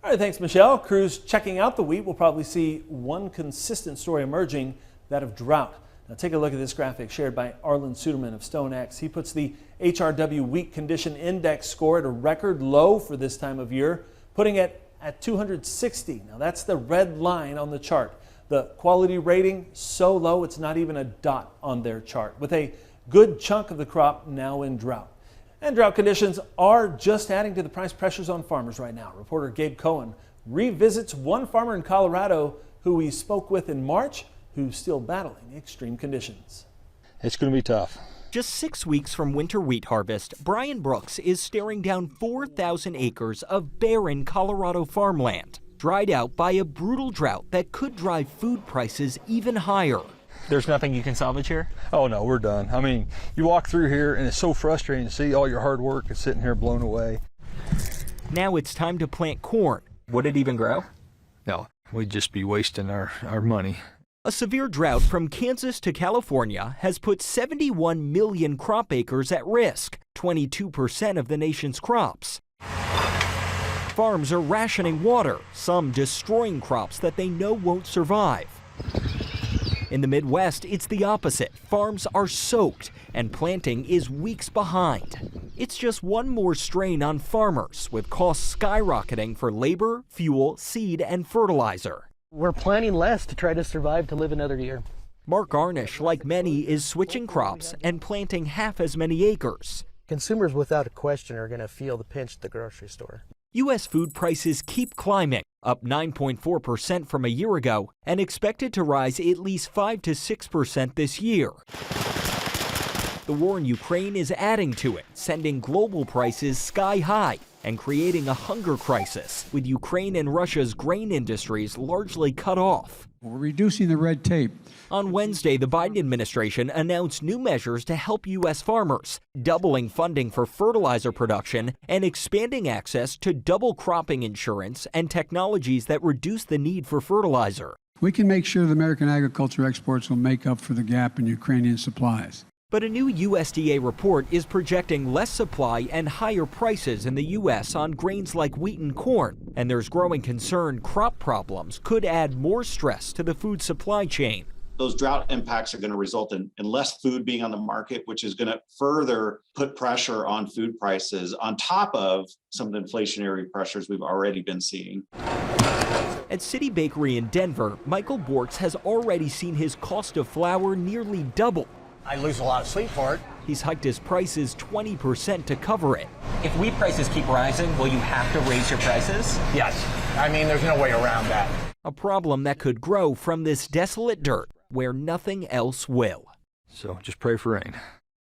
All right, thanks, Michelle. Crews checking out the wheat will probably see one consistent story emerging, that of drought. Now take a look at this graphic shared by Arlen Suderman of StoneX. He puts the HRW Wheat Condition Index score at a record low for this time of year, putting it at 260. Now that's the red line on the chart. The quality rating so low it's not even a dot on their chart, with a good chunk of the crop now in drought. And drought conditions are just adding to the price pressures on farmers right now. Reporter Gabe Cohen revisits one farmer in Colorado who we spoke with in March, who's still battling extreme conditions. It's going to be tough. Just 6 weeks from winter wheat harvest, Brian Brooks is staring down 4,000 acres of barren Colorado farmland, dried out by a brutal drought that could drive food prices even higher. There's nothing you can salvage here? Oh no, we're done. I mean, you walk through here and it's so frustrating to see all your hard work is sitting here blown away. Now it's time to plant corn. Would it even grow? No, we'd just be wasting our money. A severe drought from Kansas to California has put 71 million crop acres at risk, 22% of the nation's crops. Farms are rationing water, some destroying crops that they know won't survive. In the Midwest, it's the opposite. Farms are soaked and planting is weeks behind. It's just one more strain on farmers, with costs skyrocketing for labor, fuel, seed, and fertilizer. We're planting less to try to survive to live another year. Mark Arnish, like many, is switching crops and planting half as many acres. Consumers, without a question, are going to feel the pinch at the grocery store. U.S. food prices keep climbing, up 9.4% from a year ago, and expected to rise at least 5 to 6% this year. The war in Ukraine is adding to it, sending global prices sky high and creating a hunger crisis, with Ukraine and Russia's grain industries largely cut off. We're reducing the red tape. On Wednesday, the Biden administration announced new measures to help U.S. farmers, doubling funding for fertilizer production and expanding access to double cropping insurance and technologies that reduce the need for fertilizer. We can make sure the American agriculture exports will make up for the gap in Ukrainian supplies. But a new USDA report is projecting less supply and higher prices in the U.S. on grains like wheat and corn, and there's growing concern crop problems could add more stress to the food supply chain. Those drought impacts are going to result in less food being on the market, which is going to further put pressure on food prices on top of some of the inflationary pressures we've already been seeing. At City Bakery in Denver, Michael Bortz has already seen his cost of flour nearly double. I lose a lot of sleep for it. He's hiked his prices 20% to cover it. If wheat prices keep rising, will you have to raise your prices? Yes. I mean, there's no way around that. A problem that could grow from this desolate dirt where nothing else will. So just pray for rain.